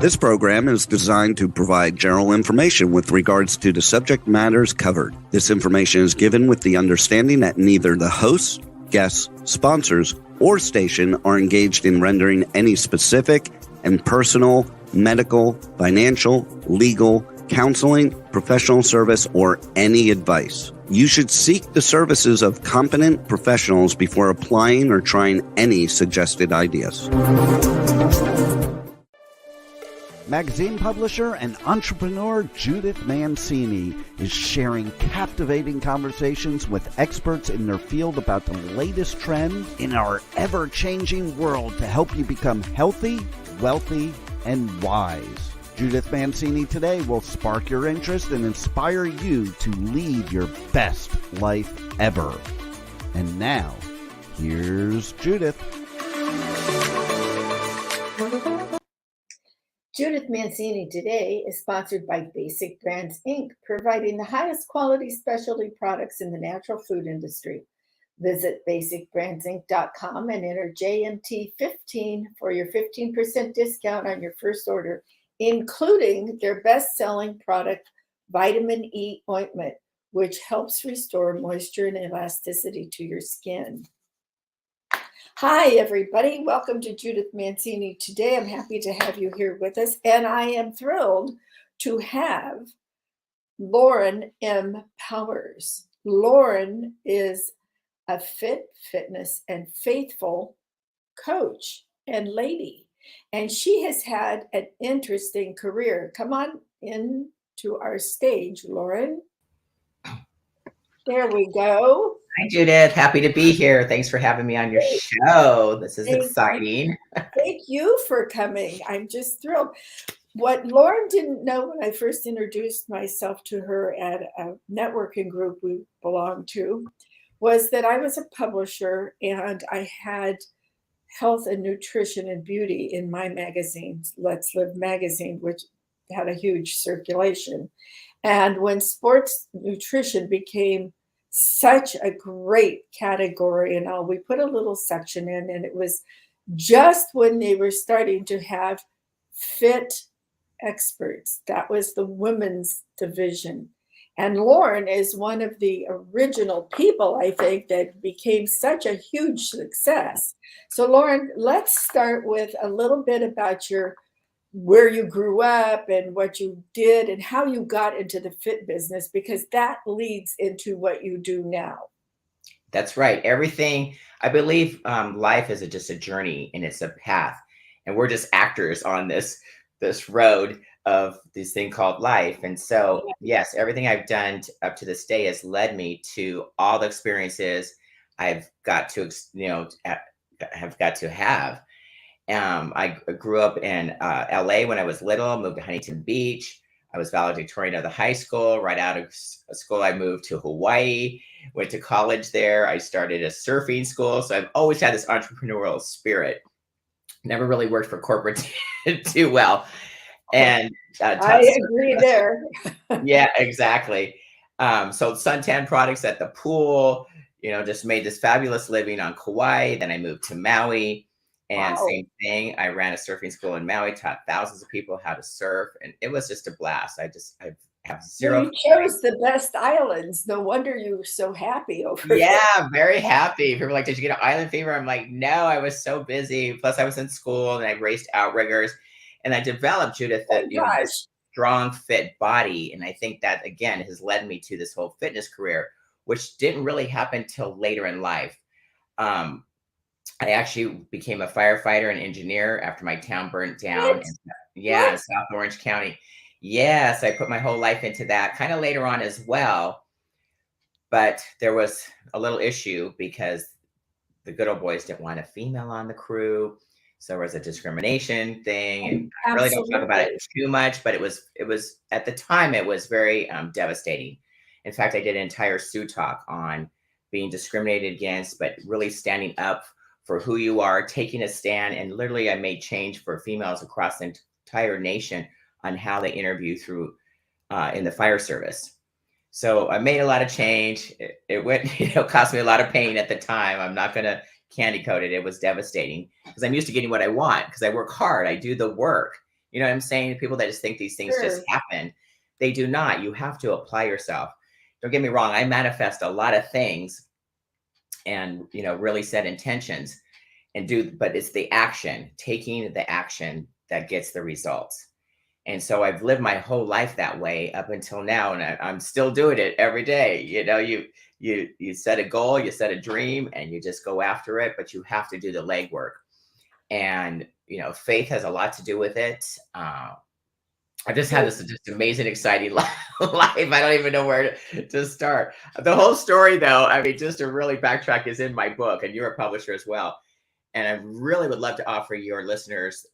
This program is designed to provide general information with regards to the subject matters covered. This information is given with the understanding that neither the hosts, guests, sponsors, or station are engaged in rendering any specific and personal, medical, financial, legal, counseling, professional service, or any advice. You should seek the services of competent professionals before applying or trying any suggested ideas. Magazine publisher and entrepreneur Judith Mancini is sharing captivating conversations with experts in their field about the latest trends in our ever-changing world to help you become healthy, wealthy, and wise. Judith Mancini Today will spark your interest and inspire you to lead your best life ever. And now, here's Judith. Judith Mancini Today is sponsored by Basic Brands, Inc., providing the highest quality specialty products in the natural food industry. Visit basicbrandsinc.com and enter JMT15 for your 15% discount on your first order, including their best-selling product, Vitamin E Ointment, which helps restore moisture and elasticity to your skin. Hi, everybody. Welcome to Judith Mancini Today. I'm happy to have you here with us, and I am thrilled to have Lauren M. Powers. Lauren is a fitness, and faithful coach and lady, and she has had an interesting career. Come on in to our stage, Lauren. There we go. Hi, Judith. Happy to be here. Thanks for having me on your show. This is exciting. Thank you for coming. I'm just thrilled. What Lauren didn't know when I first introduced myself to her at a networking group we belonged to was that I was a publisher and I had health and nutrition and beauty in my magazine, Let's Live magazine, which had a huge circulation. And when sports nutrition became such a great category and all, we put a little section in, and it was just when they were starting to have fit experts. That was the women's division. And Lauren is one of the original people, I think, that became such a huge success. So Lauren, let's start with a little bit about where you grew up and what you did and how you got into the fit business, because that leads into what you do now. That's right. Everything, I believe life is just a journey and it's a path. And we're just actors on this road of this thing called life. And so, yes, everything I've done up to this day has led me to all the experiences I've got to, have got to have. I grew up in LA when I was little, moved to Huntington Beach. I was valedictorian of the high school. Right out of school, I moved to Hawaii, went to college there. I started a surfing school. So I've always had this entrepreneurial spirit. Never really worked for corporate too well. And I agree there. Yeah, exactly. Sold suntan products at the pool, just made this fabulous living on Kauai. Then I moved to Maui. And Same thing. I ran a surfing school in Maui, taught thousands of people how to surf, and it was just a blast. I have zero. You chose the best islands. No wonder you were so happy over there. Yeah, very happy. People were like, "Did you get an island fever?" I'm like, "No, I was so busy. Plus, I was in school and I raced outriggers, and I developed, Judith, this strong, fit body. And I think that again has led me to this whole fitness career, which didn't really happen till later in life. I actually became a firefighter and engineer after my town burnt down. In South Orange County. Yes, I put my whole life into that kind of later on as well. But there was a little issue because the good old boys didn't want a female on the crew. So there was a discrimination thing. And I really don't talk about it too much, but it was at the time, it was very devastating. In fact, I did an entire Sue talk on being discriminated against, but really standing up for who you are, taking a stand. And literally I made change for females across the entire nation on how they interview through in the fire service. So I made a lot of change. It went, cost me a lot of pain at the time. I'm not going to candy coat it. It was devastating because I'm used to getting what I want because I work hard. I do the work. You know what I'm saying? People that just think these things just happen, they do not. You have to apply yourself. Don't get me wrong. I manifest a lot of things and, you know, really set intentions and but it's the action, taking the action that gets the results. And so I've lived my whole life that way up until now, and I'm still doing it every day. You know, you set a goal, you set a dream, and you just go after it, but you have to do the legwork. And, you know, faith has a lot to do with it. I just had this just amazing, exciting life. I don't even know where to start. The whole story, though, I mean, just to really backtrack, is in my book, and you're a publisher as well. And I really would love to offer your listeners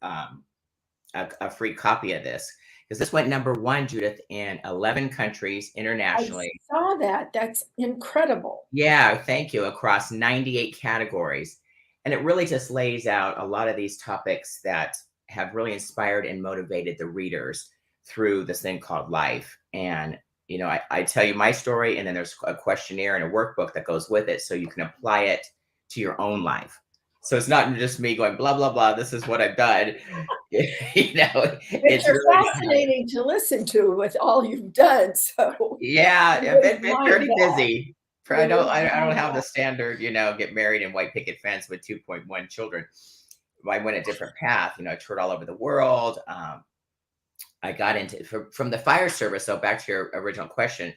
a free copy of this, because this went #1, Judith, in 11 countries internationally. I saw that. That's incredible. Yeah, thank you. Across 98 categories. And it really just lays out a lot of these topics that have really inspired and motivated the readers through this thing called life. And, you know, I tell you my story, and then there's a questionnaire and a workbook that goes with it so you can apply it to your own life. So it's not just me going, blah, blah, blah, this is what I've done. You know, it's really fascinating to listen to with all you've done. So yeah, I've been pretty busy. I don't have the standard, you know, get married in white picket fence with 2.1 children. I went a different path. You know, I toured all over the world. I got into from the fire service. So back to your original question,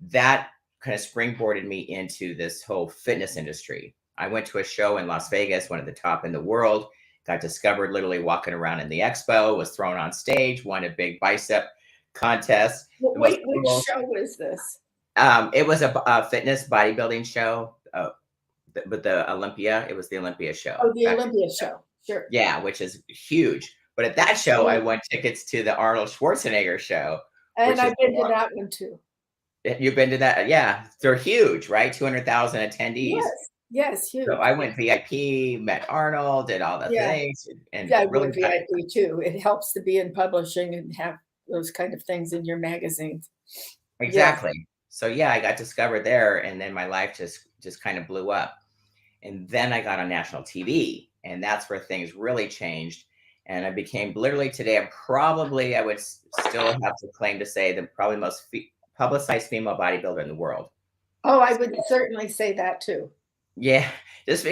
that kind of springboarded me into this whole fitness industry. I went to a show in Las Vegas, one of the top in the world, got discovered literally walking around in the expo, was thrown on stage, won a big bicep contest. Well, which show was this? It was a fitness bodybuilding show, but the Olympia, it was the Olympia show. Oh, the Olympia show. Sure. Yeah, which is huge. But at that show, I won tickets to the Arnold Schwarzenegger show. And I've been to that one too. You've been to that? Yeah. They're huge, right? 200,000 attendees. Yes, huge. So I went VIP, met Arnold, did all the things. And yeah, I went VIP too. It helps to be in publishing and have those kind of things in your magazines. Exactly. Yeah. So yeah, I got discovered there, and then my life just kind of blew up. And then I got on national TV, and that's where things really changed. And I became literally today, I would still have to claim to say the probably most publicized female bodybuilder in the world. Oh, I would certainly say that too. Yeah, just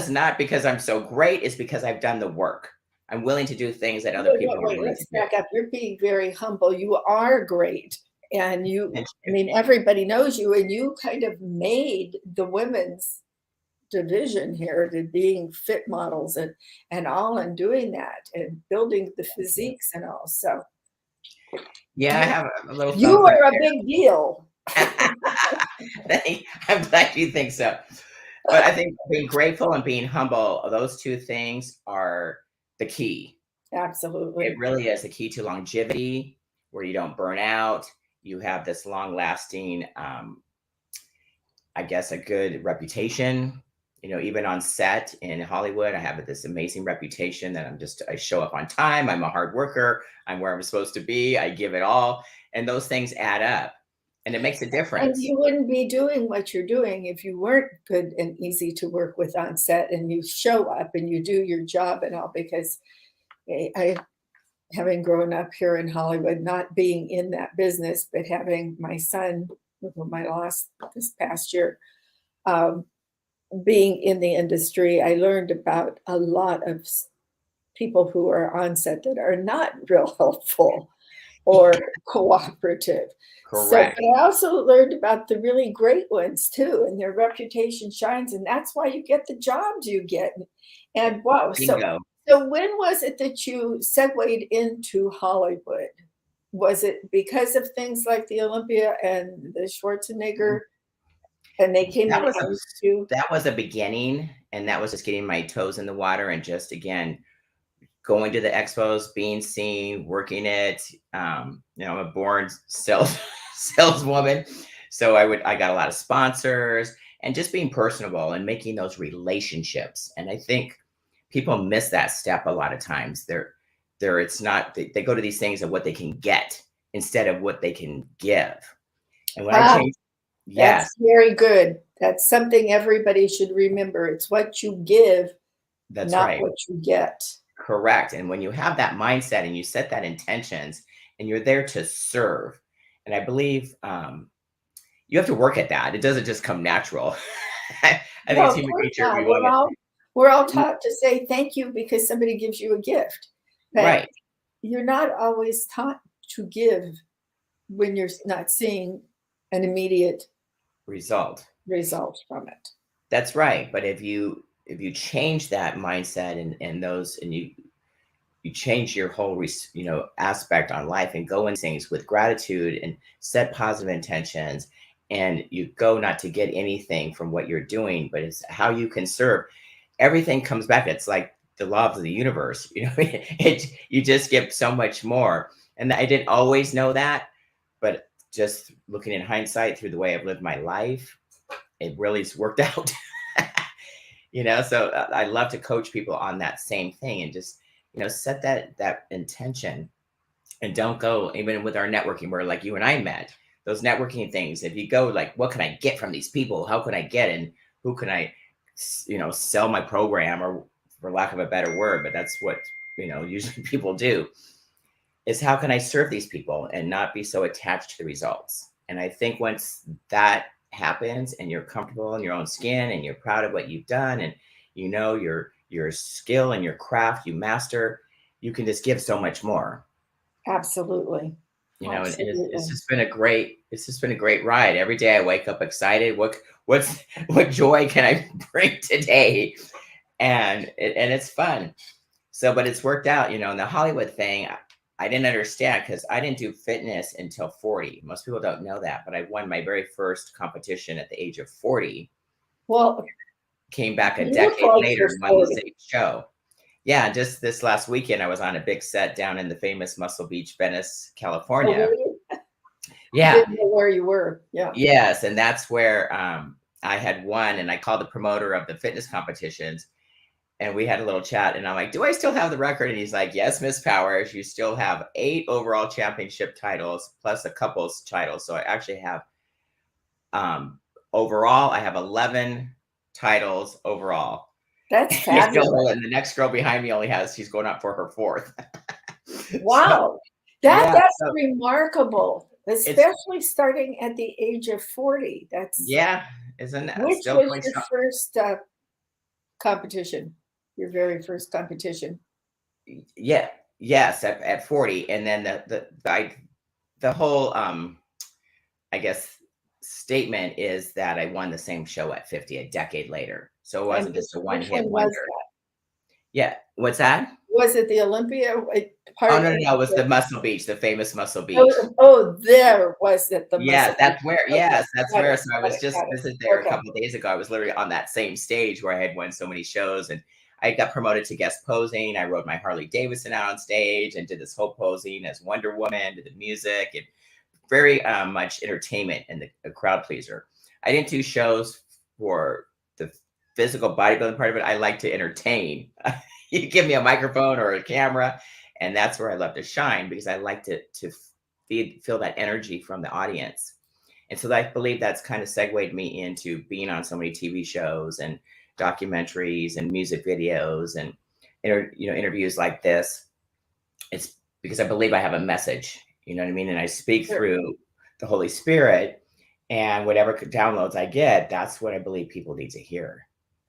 not because I'm so great, it's because I've done the work. I'm willing to do things that other people wait, let's back up. You're being very humble. You are great. And I mean, everybody knows you, and you kind of made the women's division here to being fit models and all, and doing that and building the physiques and all. So yeah, I have a little. You are a big deal. I'm glad you think so. But I think being grateful and being humble, those two things are the key. Absolutely. It really is the key to longevity, where you don't burn out. You have this long lasting, I guess, a good reputation. You know, even on set in Hollywood, I have this amazing reputation that I show up on time. I'm a hard worker. I'm where I'm supposed to be. I give it all. And those things add up. And it makes a difference. And you wouldn't be doing what you're doing if you weren't good and easy to work with on set, and you show up and you do your job and all. Because having grown up here in Hollywood, not being in that business, but having my son, whom I lost this past year, being in the industry, I learned about a lot of people who are on set that are not real helpful or cooperative. Correct. So, but I also learned about the really great ones too, and their reputation shines, and that's why you get the jobs you get. And wow, so when was it that you segued into Hollywood? Was it because of things like the Olympia and the Schwarzenegger? And they came that was a beginning, and that was just getting my toes in the water and just, again, going to the expos, being seen, working it. You know, I'm a born saleswoman. So I got a lot of sponsors, and just being personable and making those relationships. And I think people miss that step a lot of times. It's not, they go to these things of what they can get instead of what they can give. And when I changed, yes, that's very good. That's something everybody should remember. It's what you give, that's not right. what you get. Correct. And when you have that mindset and you set that intentions and you're there to serve, and I believe you have to work at that. It doesn't just come natural. I think it's human nature. We're all taught to say thank you because somebody gives you a gift. But right. You're not always taught to give when you're not seeing an immediate result from it. That's right. But if you change that mindset and you change your whole aspect on life and go in things with gratitude and set positive intentions, and you go not to get anything from what you're doing, but it's how you can serve. Everything comes back. It's like the laws of the universe. You just get so much more. And I didn't always know that, but just looking in hindsight through the way I've lived my life, it really's worked out. So I love to coach people on that same thing and just, set that intention, and don't go, even with our networking, where like you and I met, those networking things, if you go like, what can I get from these people? How can I get in? Who can I, sell my program, or for lack of a better word, but that's what, usually people do, is how can I serve these people and not be so attached to the results? And I think once that happens and you're comfortable in your own skin and you're proud of what you've done, and your skill and your craft you master, you can just give so much more. Absolutely. And it's just been a great ride. Every day I wake up excited. What joy can I bring today? And it's fun. So, but it's worked out, and the Hollywood thing, I didn't understand because I didn't do fitness until 40. Most people don't know that, but I won my very first competition at the age of 40. Well, came back a decade later and won the same show. Yeah, just this last weekend, I was on a big set down in the famous Muscle Beach, Venice, California. Oh, yeah. Didn't know where you were. Yeah. Yes, and that's where I had won, and I called the promoter of the fitness competitions, and we had a little chat, and I'm like, do I still have the record? And he's like, yes, Miss Powers, you still have 8 overall championship titles plus a couples title. So I actually have overall, I have 11 titles overall. That's fabulous. And the next girl behind me she's going up for her 4th. Wow. That's remarkable, especially starting at the age of 40. Isn't that? Which was your first competition? Your very first competition? Yeah. Yes, at 40. And then the whole I guess statement is that I won the same show at 50 a decade later. So it wasn't just a one-hit wonder. Yeah. What's that? Was it the Olympia? No. It was the Muscle Beach, the famous Muscle Beach. There was it. That's where. Yes, that's where. So I was just visited there a couple of days ago. I was literally on that same stage where I had won so many shows, and I got promoted to guest posing. I rode my Harley Davidson out on stage and did this whole posing as Wonder Woman, did the music, and very much entertainment and a crowd pleaser. I didn't do shows for the physical bodybuilding part of it. I like to entertain. You give me a microphone or a camera, and that's where I love to shine, because I like to feel that energy from the audience. And so I believe that's kind of segued me into being on so many TV shows and documentaries and music videos and interviews like this. It's because I believe I have a message, you know what I mean? And I speak through the Holy Spirit, and whatever downloads I get, that's what I believe people need to hear.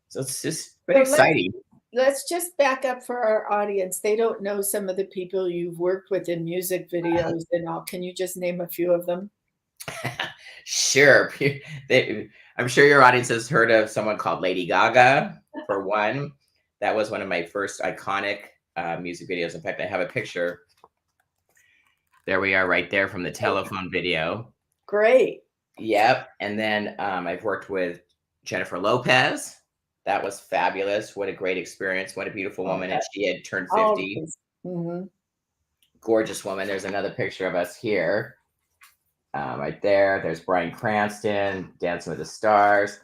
So it's just been exciting. Let's just back up for our audience. They don't know some of the people you've worked with in music videos and all. Can you just name a few of them? Sure. I'm sure your audience has heard of someone called Lady Gaga, for one. That was one of my first iconic music videos. In fact, I have a picture. There we are right there from the telephone video. Great. Yep. And then I've worked with Jennifer Lopez. That was fabulous. What a great experience. What a beautiful woman. And she had turned 50. Mm-hmm. Gorgeous woman. There's another picture of us here. Right there. There's Bryan Cranston, Dancing with the Stars.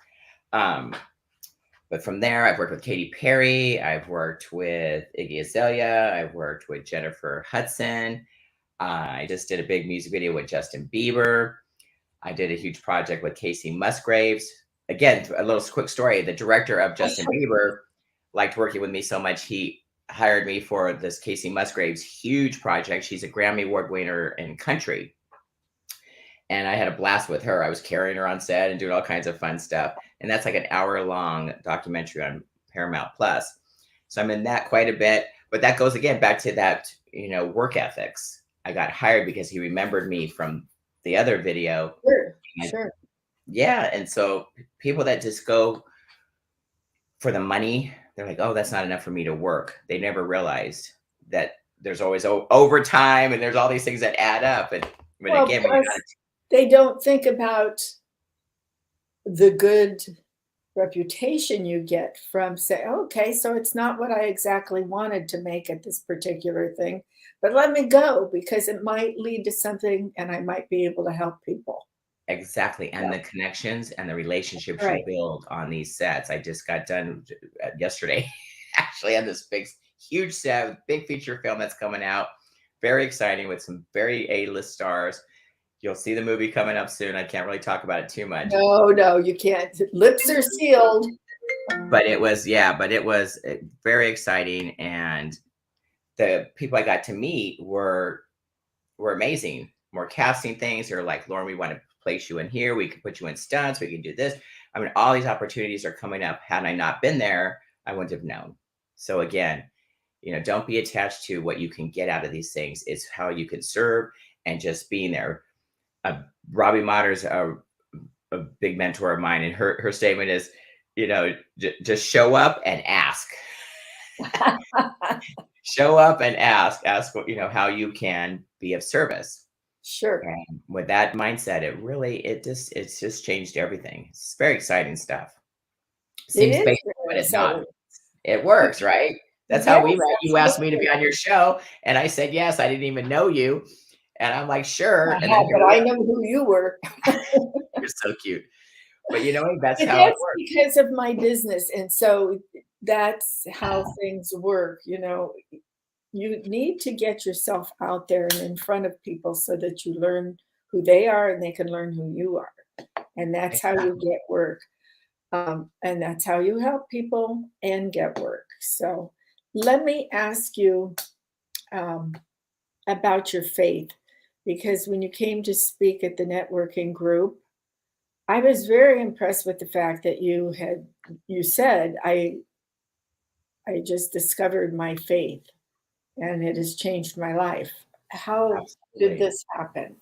But from there, I've worked with Katy Perry. I've worked with Iggy Azalea. I've worked with Jennifer Hudson. I just did a big music video with Justin Bieber. I did a huge project with Casey Musgraves. Again, a little quick story. The director of Justin Bieber liked working with me so much. hired me for this Casey Musgrave's huge project. She's a Grammy Award winner in country. And I had a blast with her. I was carrying her on set and doing all kinds of fun stuff. And that's like an hour-long documentary on Paramount Plus. So I'm in that quite a bit. But that goes again back to that, work ethics. I got hired because he remembered me from the other video. Sure. Yeah. And so people that just go for the money, they're like, oh, that's not enough for me to work. They never realized that there's always overtime and there's all these things that add up. And again, they don't think about the good reputation you get from say, okay, so it's not what I exactly wanted to make at this particular thing, but let me go because it might lead to something and I might be able to help people. Exactly. And the connections and the relationships you build on these sets. I just got done yesterday, actually, on this huge set, big feature film that's coming out. Very exciting with some very A-list stars. You'll see the movie coming up soon. I can't really talk about it too much. No, you can't. Lips are sealed. But it was very exciting. And the people I got to meet were amazing. More casting things. They're like, Lauren, we want to place you in here. We can put you in stunts. We can do this. I mean, all these opportunities are coming up. Had I not been there, I wouldn't have known. So again, don't be attached to what you can get out of these things. It's how you can serve and just being there. Robbie Matter's a big mentor of mine, and her statement is, just show up and ask. Show up and ask how you can be of service. Sure. And with that mindset, it's just changed everything. It's very exciting stuff. Seems basic, but it's not. It works, right? That's how we met. You asked me to be on your show, and I said yes. I didn't even know you. And I'm like, sure. And then but I know who you were. You're so cute. But that's how it works. Because of my business. And so that's how things work. You need to get yourself out there and in front of people so that you learn who they are and they can learn who you are. And that's how you get work. And that's how you help people and get work. So let me ask you about your faith. Because when you came to speak at the networking group, I was very impressed with the fact that you said, I just discovered my faith and it has changed my life. How did this happen?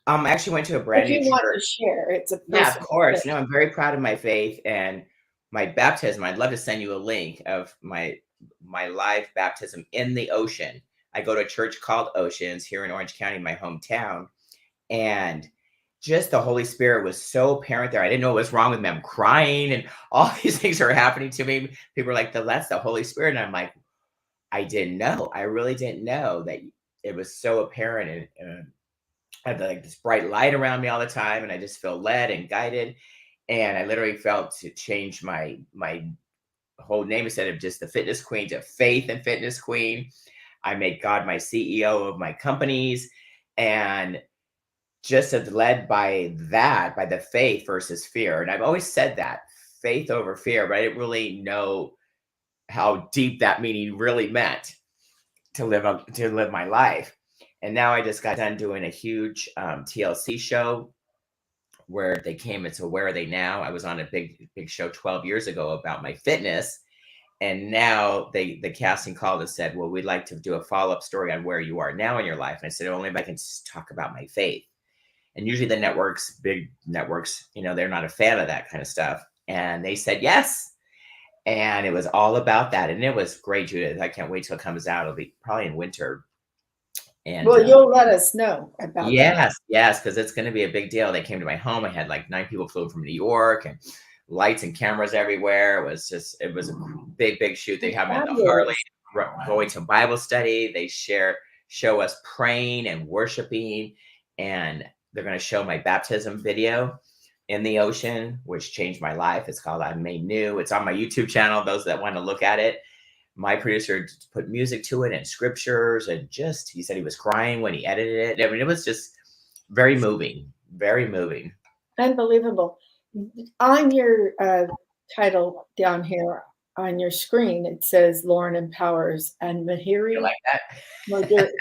I actually went to a brand new church. You want to share? It's a of course. No, I'm very proud of my faith and my baptism. I'd love to send you a link of my live baptism in the ocean. I go to a church called Oceans here in Orange County, my hometown. And just the Holy Spirit was so apparent there. I didn't know what was wrong with me. I'm crying and all these things are happening to me. People are like, that's the Holy Spirit. And I'm like, I didn't know. I really didn't know that it was so apparent. And I had like this bright light around me all the time. And I just feel led and guided. And I literally felt to change my whole name instead of just the fitness queen to faith and fitness queen. I made God my CEO of my companies, and just led by the faith versus fear. And I've always said that faith over fear, but I didn't really know how deep that meaning really meant to live my life. And now I just got done doing a huge TLC show where they came into Where Are They Now? I was on a big show 12 years ago about my fitness. And now the casting called and said, well, we'd like to do a follow-up story on where you are now in your life. And I said, only if I can just talk about my faith. And usually the big networks, they're not a fan of that kind of stuff. And they said yes. And it was all about that. And it was great, Judith. I can't wait till it comes out. It'll be probably in winter. And you'll let us know about that. Yes, because it's going to be a big deal. They came to my home. I had like 9 people flew from New York and lights and cameras everywhere. It was a big shoot. They have me on the Harley going to Bible study. They show us praying and worshiping, and they're going to show my baptism video in the ocean, which changed my life. It's called I'm Made New. It's on my YouTube channel. Those that want to look at it. My producer put music to it and scriptures, and he said he was crying when he edited it. I mean, it was just very moving, very moving. Unbelievable. On your title down here, on your screen, it says Lauren Empowers and Mahiri. You like that?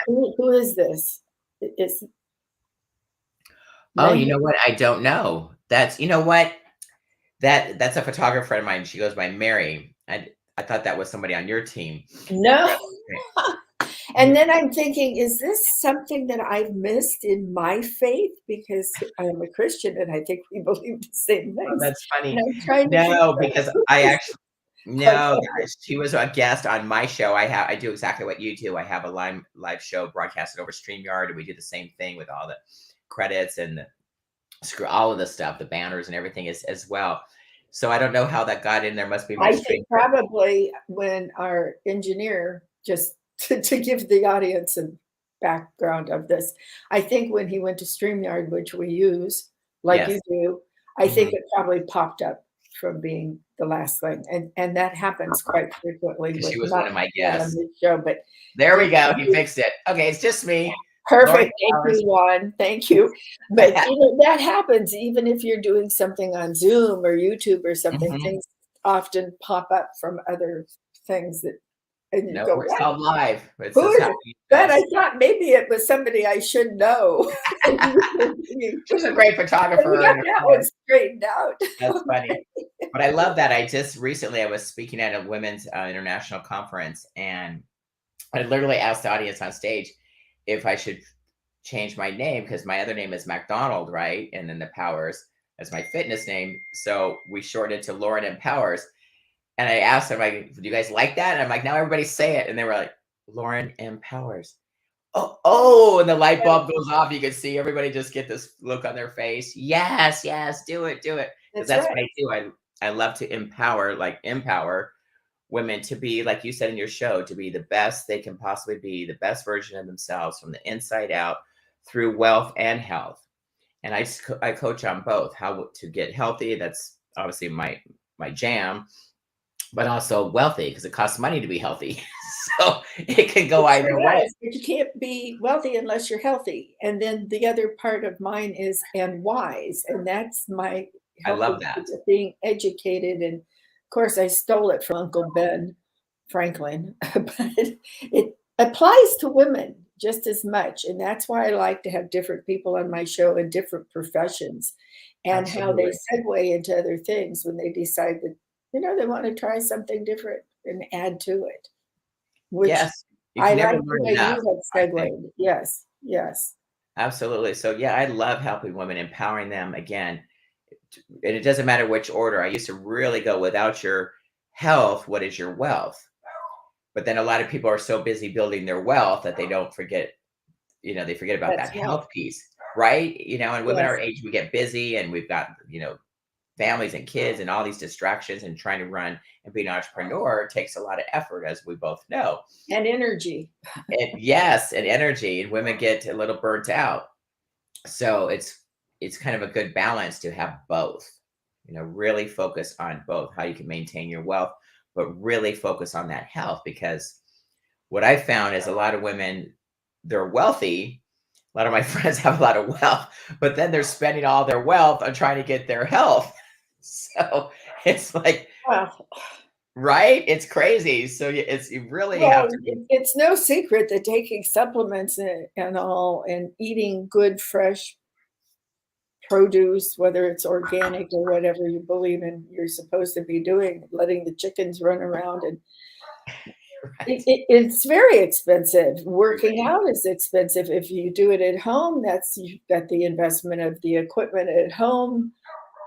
Who is this? It's Oh, you know what? I don't know. That's, you know what? That's a photographer friend of mine. She goes by Mary. I thought that was somebody on your team. No. And then I'm thinking, is this something that I've missed in my faith? Because I'm a Christian and I think we believe the same things. Oh, that's funny. And I'm trying to No, because I actually, no, she was a guest on my show. I do exactly what you do. I have a live show broadcasted over StreamYard, and we do the same thing with all the credits and all of the stuff, the banners and everything as well. So I don't know how that got in there. Must be my I think probably when our engineer, just to give the audience a background of this, I think when he went to StreamYard, which we use like you do, I think it probably popped up from being the last thing, and that happens quite frequently. She was one of my guests on this show, but there we go. He fixed it. Okay, it's just me. Perfect. Thank you, Juan. Thank you. But that happens even if you're doing something on Zoom or YouTube or something. Things often pop up from other things that, and you go, it's called live. But I thought maybe it was somebody I should know. She's a great photographer. That was straightened out. That's funny. But I love that. I was speaking at a women's international conference, and I literally asked the audience on stage if I should change my name, because my other name is McDonald, right? And then the Powers as my fitness name. So we shortened it to Lauren Empowers. And I asked them, like, do you guys like that? And I'm like, now everybody say it. And they were like, Lauren Empowers. Oh, and the light bulb goes off. You can see everybody just get this look on their face. Yes, do it. Because that's what I do. I love to empower women to be, like you said in your show, to be the best they can possibly be, the best version of themselves from the inside out through wealth and health. And I coach on both, how to get healthy. That's obviously my jam, but also wealthy, because it costs money to be healthy. So it can go either way. But you can't be wealthy unless you're healthy. And then the other part of mine is and wise. And that's my I love that. Being educated. And of course, I stole it from Uncle Ben Franklin, but it applies to women just as much. And that's why I like to have different people on my show in different professions, and how they segue into other things when they decide that, they want to try something different and add to it. Which I like the way you have segued. Yes. Absolutely. So I love helping women, empowering them again. And it doesn't matter which order. I used to really go, without your health, what is your wealth? But then a lot of people are so busy building their wealth that they don't forget, they forget about that health piece, right? And women our age, we get busy, and we've got, families and kids and all these distractions, and trying to run and be an entrepreneur takes a lot of effort, as we both know. And energy. And energy, and women get a little burnt out. So it's kind of a good balance to have both, really focus on both, how you can maintain your wealth, but really focus on that health. Because what I found is a lot of women, they're wealthy. A lot of my friends have a lot of wealth, but then they're spending all their wealth on trying to get their health. So it's like, right? It's crazy. So you really have to. It's no secret that taking supplements and all, and eating good, fresh produce, whether it's organic or whatever you believe in, you're supposed to be doing, letting the chickens run around, and it's very expensive. Working out is expensive. If you do it at home, you've got the investment of the equipment at home,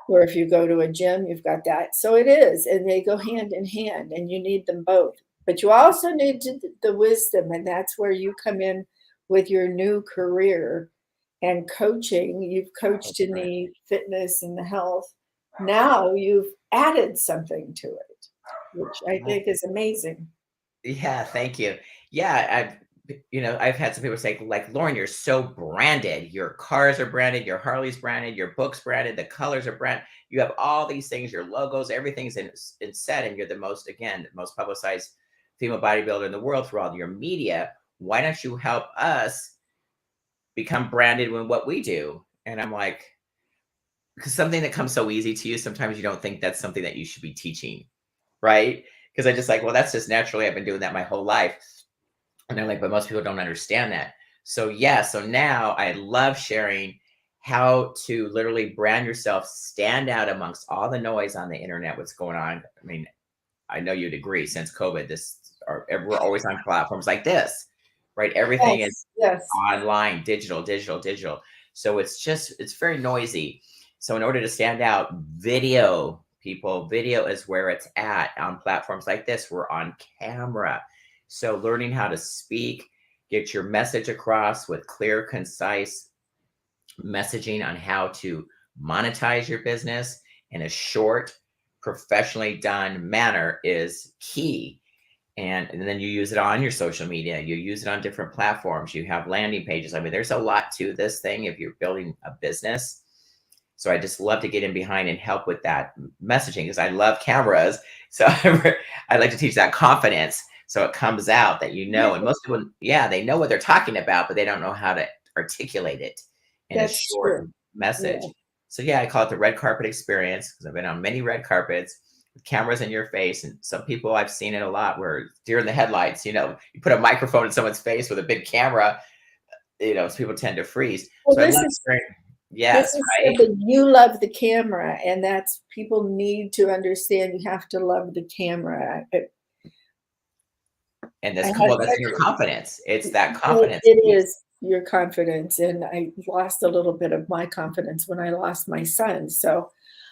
or if you go to a gym, you've got that. So it is, and they go hand in hand, and you need them both. But you also need the wisdom, and that's where you come in with your new career and coaching. You've coached in the fitness and the health. Now you've added something to it, which I think is amazing. Yeah, thank you. Yeah, I've had some people say, like, Lauren, you're so branded. Your cars are branded, your Harley's branded, your book's branded, the colors are branded. You have all these things, your logos, everything's in set, and you're the most publicized female bodybuilder in the world through all your media. Why don't you help us become branded with what we do? And I'm like, because something that comes so easy to you, sometimes you don't think that's something that you should be teaching, right? because I just like, well, that's just naturally, I've been doing that my whole life. And they're like, but most people don't understand that. So yeah, so now I love sharing how to literally brand yourself, stand out amongst all the noise on the internet, what's going on. I mean, I know you'd agree, since COVID, we're always on platforms like this, right? Everything is online, digital. So it's very noisy. So in order to stand out, video is where it's at on platforms like this. We're on camera. So learning how to speak, get your message across with clear, concise messaging on how to monetize your business in a short, professionally done manner is key. And then you use it on your social media, you use it on different platforms, you have landing pages. I mean, there's a lot to this thing if you're building a business. So I just love to get in behind and help with that messaging, because I love cameras. So I like to teach that confidence, so it comes out that and most people, they know what they're talking about, but they don't know how to articulate it in a short message. So I call it the red carpet experience, because I've been on many red carpets with cameras in your face. And some people, I've seen it a lot, where deer in the headlights, you put a microphone in someone's face with a big camera, so people tend to freeze. Well, so this is right. You love the camera, and that's, people need to understand, you have to love the camera. And that's your confidence. It's that confidence. It is your confidence. And I lost a little bit of my confidence when I lost my son. So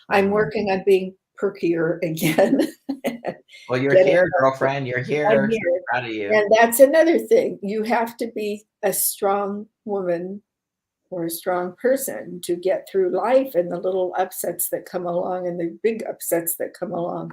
I'm working on being perkier again. Well, you're here, girlfriend. You're here. I'm here. So proud of you. And that's another thing. You have to be a strong woman or a strong person to get through life and the little upsets that come along and the big upsets that come along.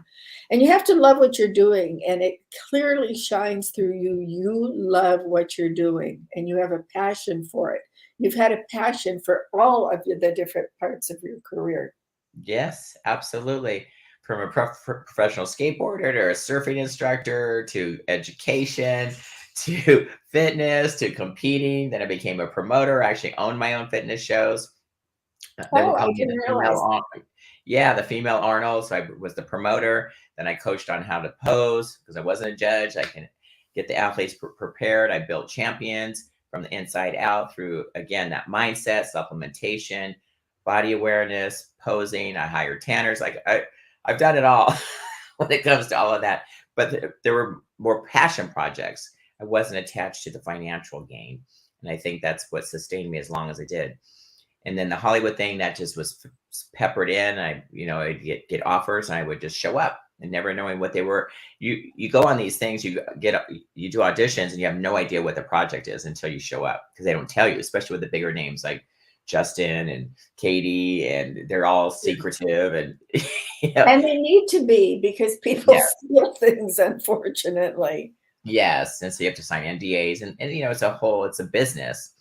And you have to love what you're doing. And it clearly shines through you. You love what you're doing and you have a passion for it. You've had a passion for all of the different parts of your career. Yes, absolutely. From a professional skateboarder to a surfing instructor to education to fitness to competing. Then I became a promoter. I actually owned my own fitness shows. I didn't realize. The female Arnold. So I was the promoter. Then I coached on how to pose, because I wasn't a judge. I can get the athletes prepared. I built champions from the inside out through, again, that mindset, supplementation, body awareness, posing. I hired tanners. Like I've done it all when it comes to all of that. But there were more passion projects. I wasn't attached to the financial gain. And I think that's what sustained me as long as I did. And then the Hollywood thing, that just was peppered in. I'd get offers and I would just show up and never knowing what they were. You go on these things, you do auditions and you have no idea what the project is until you show up, because they don't tell you, especially with the bigger names like Justin and Katie, and they're all secretive and and they need to be, because people steal things, unfortunately. Yes. And so you have to sign NDAs and it's a business,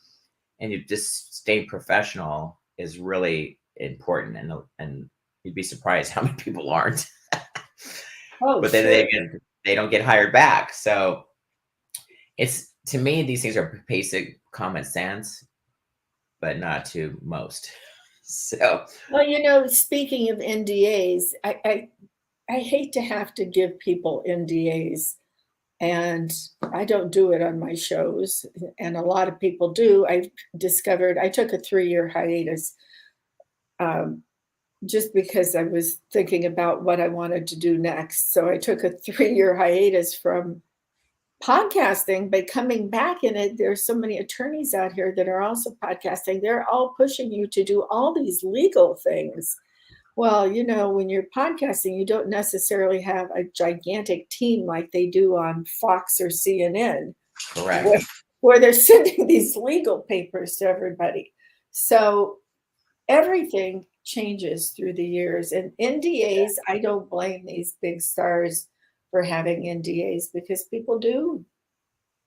and you just staying professional is really important. And you'd be surprised how many people aren't. But then they don't get hired back. So it's, to me, these things are basic common sense, but not to most. So, well, speaking of NDAs, I hate to have to give people NDAs, and I don't do it on my shows, and a lot of people do. I've discovered I took a 3-year hiatus just because I was thinking about what I wanted to do next. So I took a 3-year hiatus from podcasting, but coming back in it, there's so many attorneys out here that are also podcasting. They're all pushing you to do all these legal things. Well, when you're podcasting, you don't necessarily have a gigantic team like they do on Fox or CNN. Correct. Where they're sending these legal papers to everybody. So everything changes through the years. And NDAs, I don't blame these big stars for having NDAs, because people do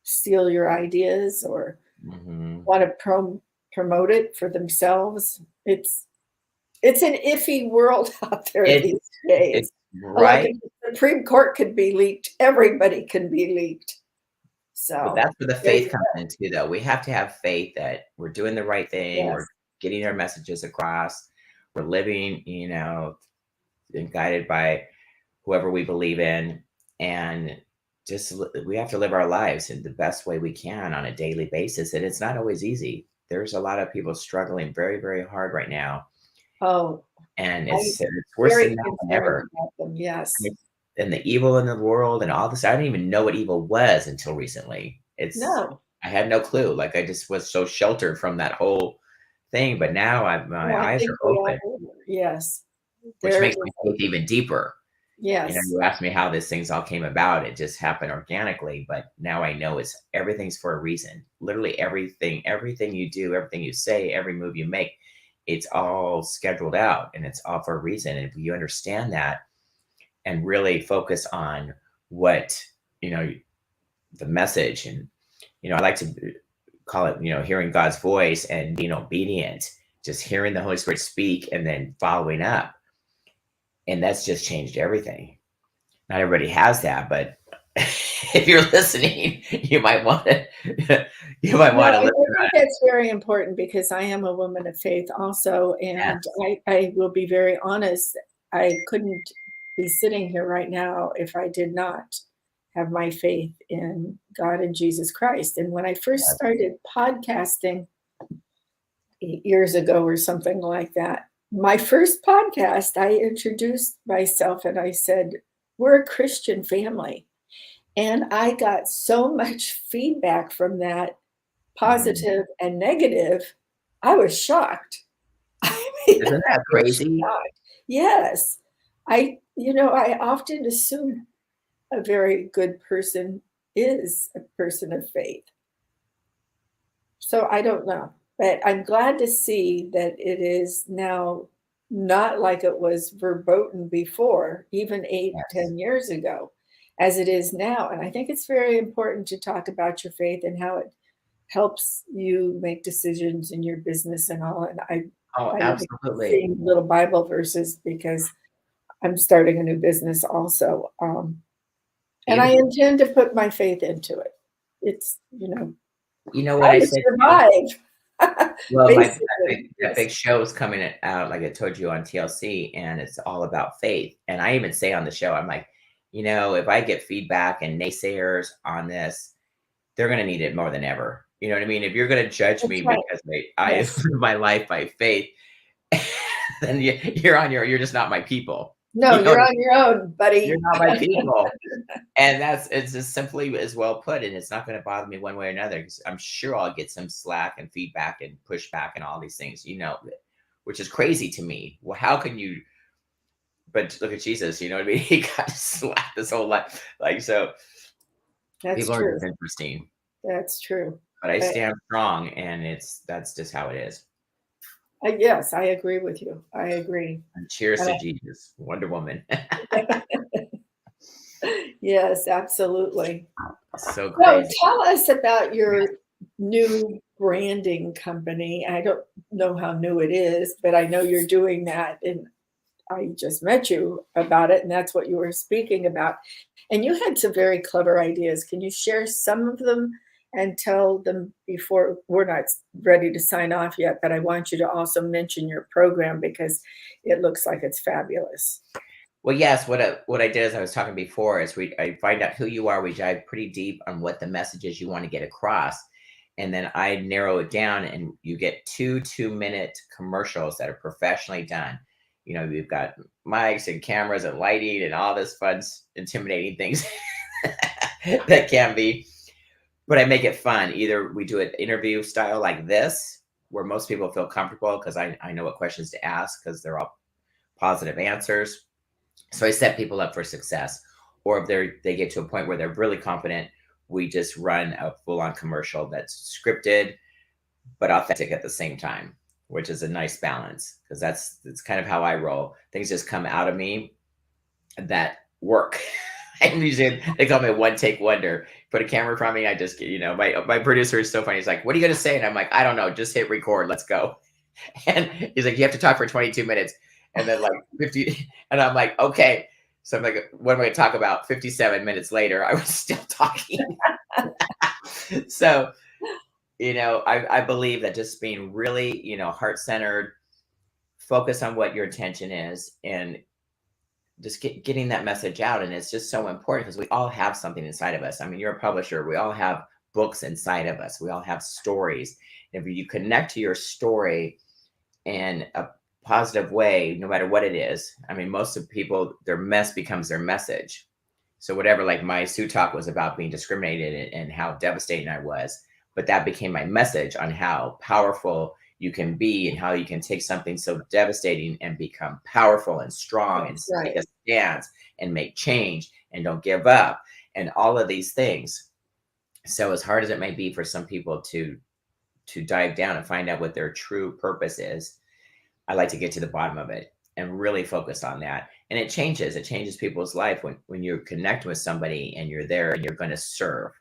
steal your ideas or want to promote it for themselves. It's an iffy world out there these days. Right. The Supreme Court could be leaked. Everybody can be leaked. So but that's where the faith comes in too, though. We have to have faith that we're doing the right thing. Yes. We're getting our messages across. We're living, and guided by whoever we believe in. and just we have to live our lives in the best way we can on a daily basis, and it's not always easy. There's a lot of people struggling very, very hard right now. Oh, and it's worse than now than ever. Them, yes. And the evil in the world and all this, I didn't even know what evil was until recently. I had no clue. Like, I just was so sheltered from that whole thing, but now my eyes are open. Yes. Which makes me think even deeper. Yes. You asked me how these things all came about. It just happened organically, but now I know everything's for a reason. Literally everything you do, everything you say, every move you make, it's all scheduled out, and it's all for a reason. And if you understand that and really focus on what, the message, and, I like to call it, hearing God's voice and being obedient, just hearing the Holy Spirit speak and then following up. And that's just changed everything. Not everybody has that, but if you're listening, you might want to. I think that's very important, because I am a woman of faith also, and I will be very honest. I couldn't be sitting here right now if I did not have my faith in God and Jesus Christ. And when I first started podcasting 8 years ago or something like that, my first podcast, I introduced myself and I said, we're a Christian family. And I got so much feedback from that, positive and negative. I was shocked. Isn't that crazy? Yes. I often assume a very good person is a person of faith. So I don't know. But I'm glad to see that it is now not like it was verboten before, even 8-10 years ago, as it is now. And I think it's very important to talk about your faith and how it helps you make decisions in your business and all. And I absolutely. Seeing little Bible verses, because I'm starting a new business also. And I intend to put my faith into it. It's, what I said. Survive. Well, that big show is coming out, like I told you, on TLC, and it's all about faith. And I even say on the show, I'm like, if I get feedback and naysayers on this, they're going to need it more than ever. You know what I mean? If you're going to judge me because I live my life by faith, then you're just not my people. No, you're on your own, buddy. You're not my people. And it's just simply as well put. And it's not going to bother me one way or another, because I'm sure I'll get some slack and feedback and pushback and all these things, which is crazy to me. Well, how can you? But look at Jesus, you know what I mean? He got slapped his whole life. So that's people true. are just interesting. That's true. But I stand strong, and that's just how it is. Yes, I agree with you. I agree. And cheers to Jesus, Wonder Woman. Yes, absolutely. So crazy. So tell us about your new branding company. I don't know how new it is, but I know you're doing that. And I just met you about it, and that's what you were speaking about. And you had some very clever ideas. Can you share some of them and tell them before? We're not ready to sign off yet, but I want you to also mention your program, because it looks like it's fabulous. Well, yes. What I did, as I was talking before, is I find out who you are. We dive pretty deep on what the messages you want to get across. And then I narrow it down, and you get 2-minute commercials that are professionally done. We've got mics and cameras and lighting and all this fun, intimidating things that can be. But I make it fun. Either we do an interview style like this, where most people feel comfortable, because I know what questions to ask, because they're all positive answers. So I set people up for success. Or if they get to a point where they're really confident, we just run a full-on commercial that's scripted but authentic at the same time, which is a nice balance, because that's kind of how I roll. Things just come out of me that work. They call me a one-take wonder. Put a camera in front of me, I just, my producer is so funny. He's like, what are you going to say? And I'm like, I don't know. Just hit record. Let's go. And he's like, you have to talk for 22 minutes. And then 50. And I'm like, okay. So I'm like, what am I going to talk about? 57 minutes later, I was still talking. So, I believe that just being really, heart-centered, focus on what your intention is, and just getting that message out. And it's just so important because we all have something inside of us. I mean, you're a publisher. We all have books inside of us. We all have stories. If you connect to your story in a positive way, no matter what it is, I mean, most of people, their mess becomes their message. So whatever, like my Sue talk was about being discriminated and how devastating I was, but that became my message on how powerful you can be and how you can take something so devastating and become powerful and strong. That's and take a stance and make change and don't give up and all of these things. So as hard as it may be for some people to dive down and find out what their true purpose is, I like to get to the bottom of it and really focus on that. And it changes people's life when you connect with somebody and you're there and you're going to serve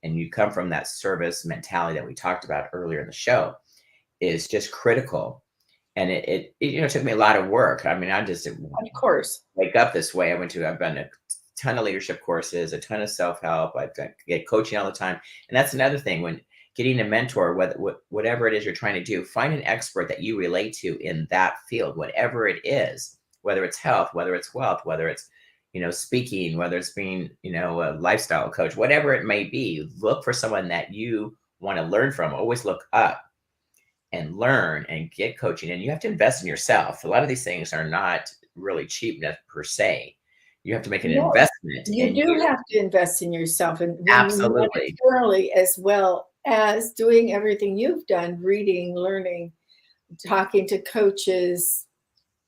and you come from that service mentality that we talked about earlier in the show is just critical. And it took me a lot of work. I mean, I just, of course, wake up this way. I've done a ton of leadership courses, a ton of self-help. I get coaching all the time. And that's another thing, when getting a mentor, whatever it is you're trying to do, find an expert that you relate to in that field, whatever it is, whether it's health, whether it's wealth, whether it's, speaking, whether it's being, a lifestyle coach, whatever it may be. Look for someone that you want to learn from. Always look up and learn and get coaching. And you have to invest in yourself. A lot of these things are not really cheap per se. You have to make an investment. You do have to invest in yourself, and absolutely, thoroughly, as well as doing everything you've done, reading, learning, talking to coaches.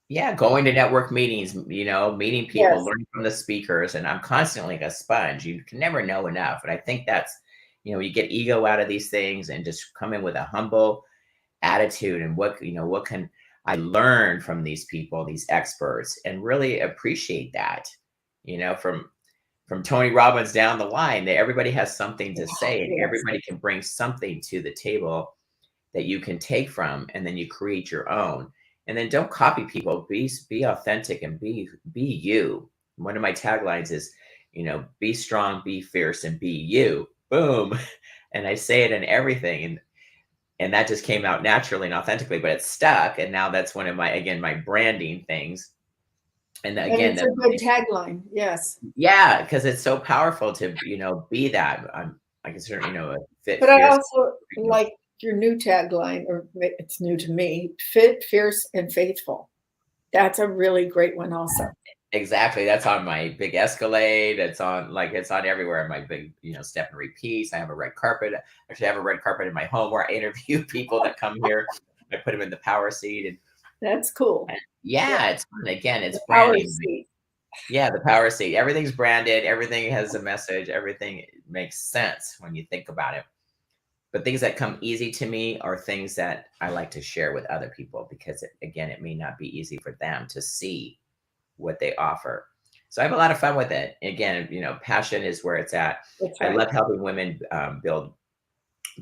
Yeah, going to network meetings, meeting people, learning from the speakers. And I'm constantly like a sponge. You can never know enough. And I think that's, you get ego out of these things and just come in with a humble attitude and what can I learn from these people, these experts, and really appreciate that, from Tony Robbins down the line, that everybody has something to say and everybody can bring something to the table that you can take from, and then you create your own. And then don't copy people, be authentic and be you. One of my taglines is, be strong, be fierce, and be you. Boom. And I say it in everything. And that just came out naturally and authentically, but it's stuck. And now that's one of my branding things. And again, it's a good tagline. Yes. Yeah. Because it's so powerful to, be that. I consider, fit. But I also like your new tagline, or it's new to me: fit, fierce, and faithful. That's a really great one also. Exactly. That's on my big Escalade. It's on everywhere. My big, step and repeats. I have a red carpet. Actually, I have a red carpet in my home where I interview people that come here. I put them in the power seat. And that's cool. Yeah, it's fun. Again, it's branding. Yeah, the power seat. Everything's branded. Everything has a message. Everything makes sense when you think about it. But things that come easy to me are things that I like to share with other people because, it may not be easy for them to see what they offer. So I have a lot of fun with it. Again, passion is where it's at. Right. I love helping women build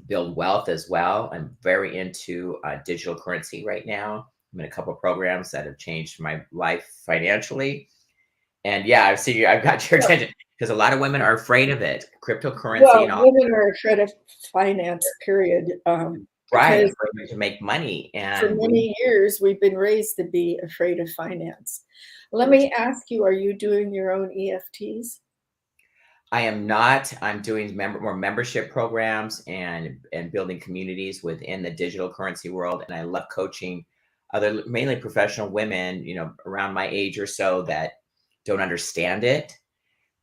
wealth as well. I'm very into digital currency right now. I'm in a couple of programs that have changed my life financially. And yeah, I've got your attention because a lot of women are afraid of it. Cryptocurrency. Well, and all. Women are afraid of finance, period. Right, afraid to make money. And for many years, we've been raised to be afraid of finance. Let me ask you, are you doing your own EFTs? I am not. I'm doing more membership programs and building communities within the digital currency world. And I love coaching other, mainly professional women, around my age or so, that don't understand it,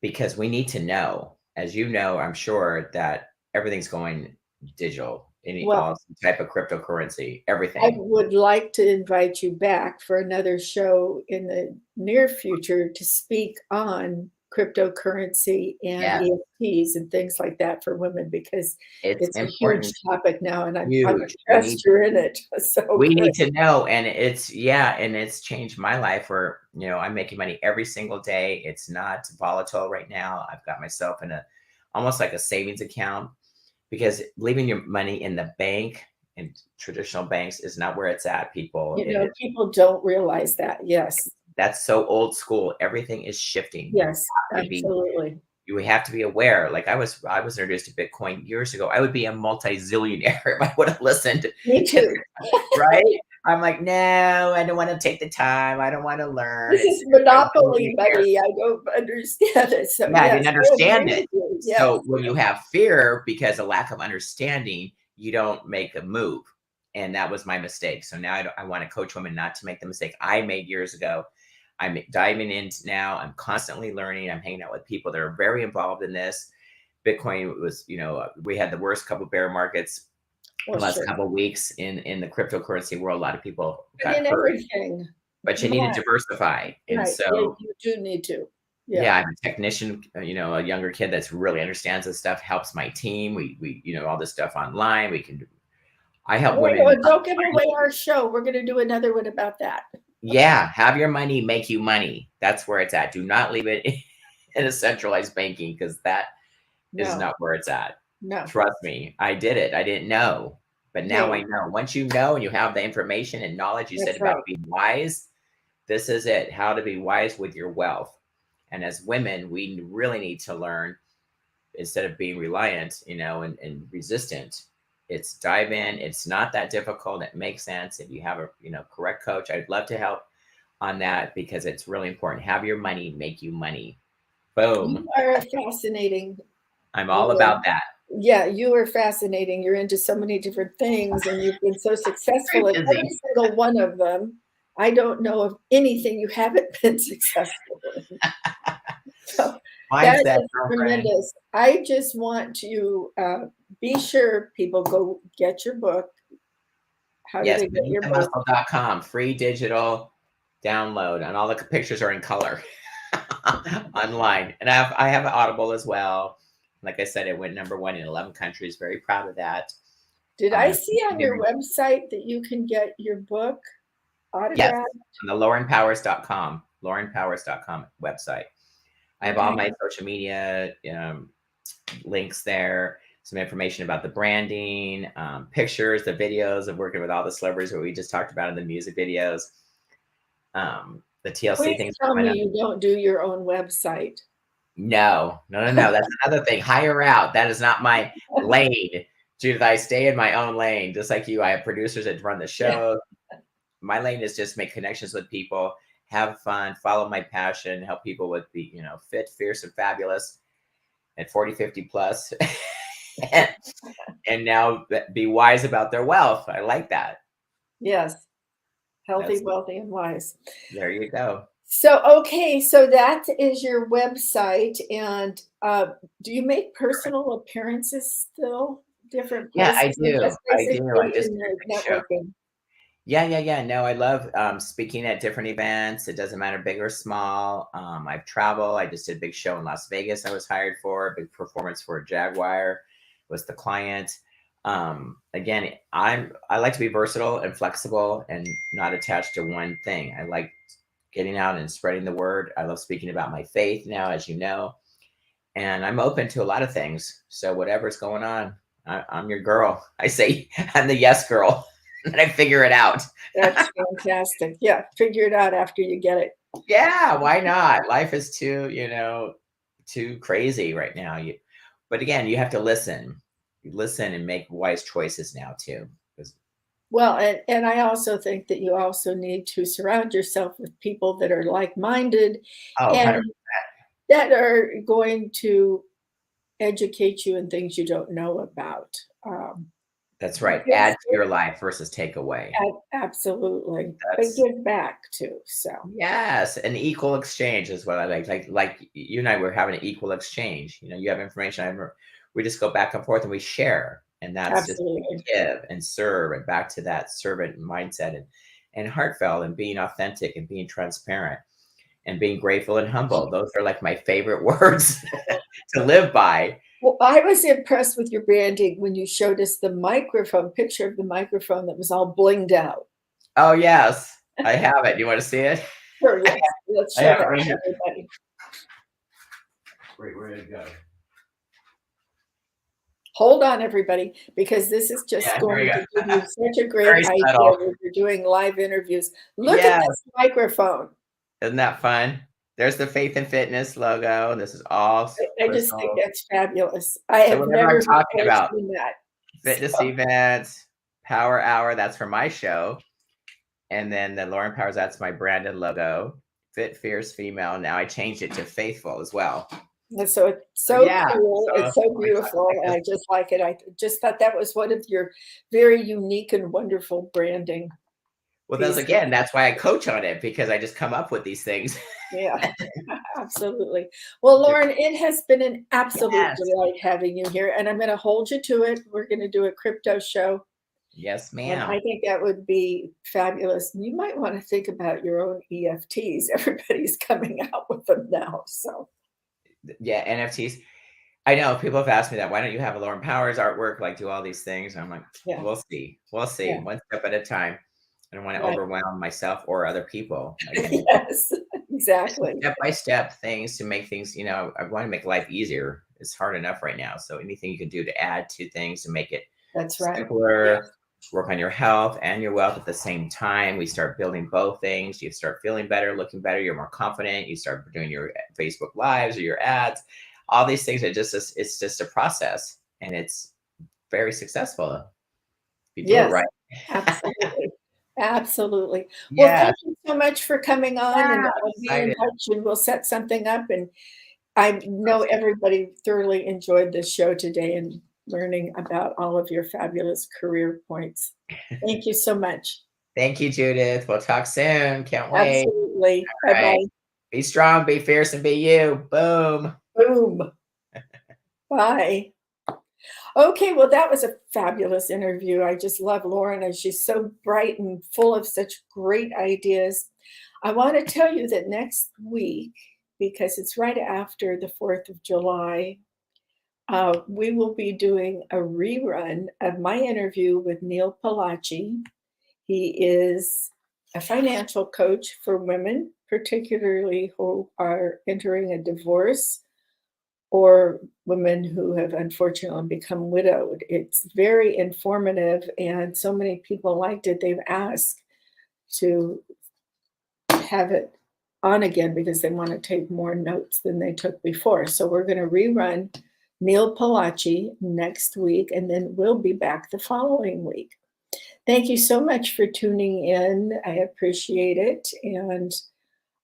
because we need to know, as you know, I'm sure, that everything's going digital. All type of cryptocurrency, everything. I would like to invite you back for another show in the near future to speak on cryptocurrency and EFTs and things like that for women, because it's a huge topic now, and I'm impressed you're in it. So we need to know, and it's changed my life. Where I'm making money every single day. It's not volatile right now. I've got myself in almost like a savings account. Because leaving your money in the bank and traditional banks is not where it's at, people. People don't realize that. Yes. That's so old school. Everything is shifting. Yes, absolutely. You have to be aware. Like I was introduced to Bitcoin years ago. I would be a multi-zillionaire if I would have listened. Me too. Right? I'm like, no, I don't want to take the time. I don't want to learn. This is monopoly money. I don't understand it. So yeah, I didn't understand it. Yes. So when you have fear because of lack of understanding, you don't make a move. And that was my mistake. So now I want to coach women not to make the mistake I made years ago. I'm diving into now. I'm constantly learning. I'm hanging out with people that are very involved in this. Bitcoin was, we had the worst couple of bear markets the last couple of weeks in the cryptocurrency world. A lot of people got hurt. Everything. But you need to diversify. And so you do need to. Yeah, I'm a technician, a younger kid that's really understands this stuff, helps my team. We all this stuff online. I help women. Don't give away our show. We're going to do another one about that. Yeah. Have your money make you money. That's where it's at. Do not leave it in a centralized banking because that is not where it's at. No. Trust me. I did it. I didn't know, but now I know. Once you know and you have the information and knowledge you said about being wise, this is it. How to be wise with your wealth. And as women, we really need to learn instead of being reliant, and resistant. It's dive in. It's not that difficult. It makes sense. If you have a, correct coach, I'd love to help on that because it's really important. Have your money make you money. Boom. You are fascinating. I'm all about that. Yeah, you are fascinating. You're into so many different things and you've been so successful at every single one of them. I don't know of anything you haven't been successful in. So that is tremendous. I just want to be sure people go get your book. How do they get your book? Muscle.com, free digital download, and all the pictures are in color online. And I have an Audible as well. Like I said, it went #1 in 11 countries. Very proud of that. Did I see on your website that you can get your book autographed? Yes, on the laurenpowers.com website. I have all my social media links there, some information about the branding, pictures, the videos of working with all the celebrities that we just talked about in the music videos, the TLC things. Tell me you don't do your own website. No. That's another thing. Hire out. That is not my lane. Judith, I stay in my own lane. Just like you, I have producers that run the show. My lane is just make connections with people, have fun, follow my passion, help people with the, fit, fierce, and fabulous at 40, 50 plus. and now be wise about their wealth. I like that. Yes. Healthy, wealthy, and wise. There you go. So, okay. So that is your website. And do you make personal appearances still? Different places? Yeah, I do. I just networking. Yeah. No, I love speaking at different events. It doesn't matter big or small. I've traveled. I just did a big show in Las Vegas I was hired for. A big performance for Jaguar was the client. Again, I like to be versatile and flexible and not attached to one thing. I like getting out and spreading the word. I love speaking about my faith now, as you know. And I'm open to a lot of things. So whatever's going on, I'm your girl. I say I'm the yes girl. And I figure it out. That's fantastic. Yeah, figure it out after you get it. Yeah, why not? Life is too crazy right now. But again, you have to listen. You listen and make wise choices now too. Well, and I also think that you also need to surround yourself with people that are like-minded and 100%. that are going to educate you in things you don't know about. That's right. Add to your life versus take away. Absolutely. But give back too. So yes, an equal exchange is what I like. Like you and I were having an equal exchange. You have information. We just go back and forth and we share. And that's just give and serve and back to that servant mindset and heartfelt and being authentic and being transparent and being grateful and humble. Those are like my favorite words to live by. Well, I was impressed with your branding when you showed us the picture of the microphone that was all blinged out. Oh, yes. I have it. You want to see it? Sure, yes. Let's show it to everybody. Wait, where did it go? Hold on, everybody, because this is just going to give you such a great idea when you're doing live interviews. Look at this microphone. Isn't that fun? There's the Faith and Fitness logo. This is all. I just think that's fabulous. I have never talking about seen that. Fitness events, Power Hour. That's for my show. And then the Lauren Powers, that's my branded logo. Fit, fierce, female. Now I changed it to faithful as well. And so it's so cool. So it's so beautiful. I just like it. I just thought that was one of your very unique and wonderful branding. Well, that's why I coach on it, because I just come up with these things. Yeah, absolutely. Well, Lauren, it has been an absolute delight having you here, and I'm going to hold you to it. We're going to do a crypto show. Yes, ma'am. And I think that would be fabulous. You might want to think about your own EFTs. Everybody's coming out with them now. So, yeah, NFTs. I know people have asked me that. Why don't you have a Lauren Powers artwork? Like, do all these things? I'm like, we'll see. We'll see. Yeah. One step at a time. I don't want to overwhelm myself or other people. Yes, exactly. Step-by-step things to make things, I want to make life easier. It's hard enough right now. So anything you can do to add to things to make it simpler, work on your health and your wealth at the same time. We start building both things. You start feeling better, looking better. You're more confident. You start doing your Facebook Lives or your ads. All these things are it's just a process, and it's very successful. If you do it right. Absolutely. Absolutely. Well, thank you so much for coming on, and I'll be in touch, and we'll set something up. And I know everybody thoroughly enjoyed this show today and learning about all of your fabulous career points. Thank you so much. Thank you, Judith. We'll talk soon. Can't wait. Absolutely. Bye-bye. Be strong, be fierce, and be you. Boom. Boom. Bye. Okay, well, that was a fabulous interview. I just love Lauren, and she's so bright and full of such great ideas. I want to tell you that next week, because it's right after the 4th of July, we will be doing a rerun of my interview with Neil Palachi. He is a financial coach for women, particularly who are entering a divorce, or women who have unfortunately become widowed. It's very informative, and so many people liked it. They've asked to have it on again because they want to take more notes than they took before. So we're going to rerun Neil Palachi next week, and then we'll be back the following week. Thank you so much for tuning in. I appreciate it, and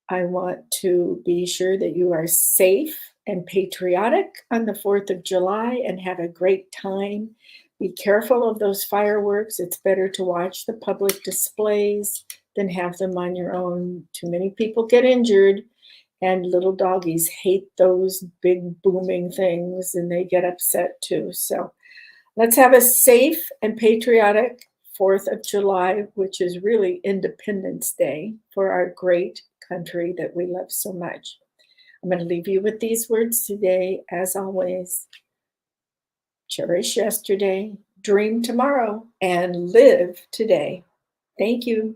I want to be sure that you are safe and patriotic on the 4th of July and have a great time. Be careful of those fireworks. It's better to watch the public displays than have them on your own. Too many people get injured, and little doggies hate those big booming things, and they get upset too. So let's have a safe and patriotic 4th of July, which is really Independence Day for our great country that we love so much. I'm going to leave you with these words today. As always, cherish yesterday, dream tomorrow, and live today. Thank you.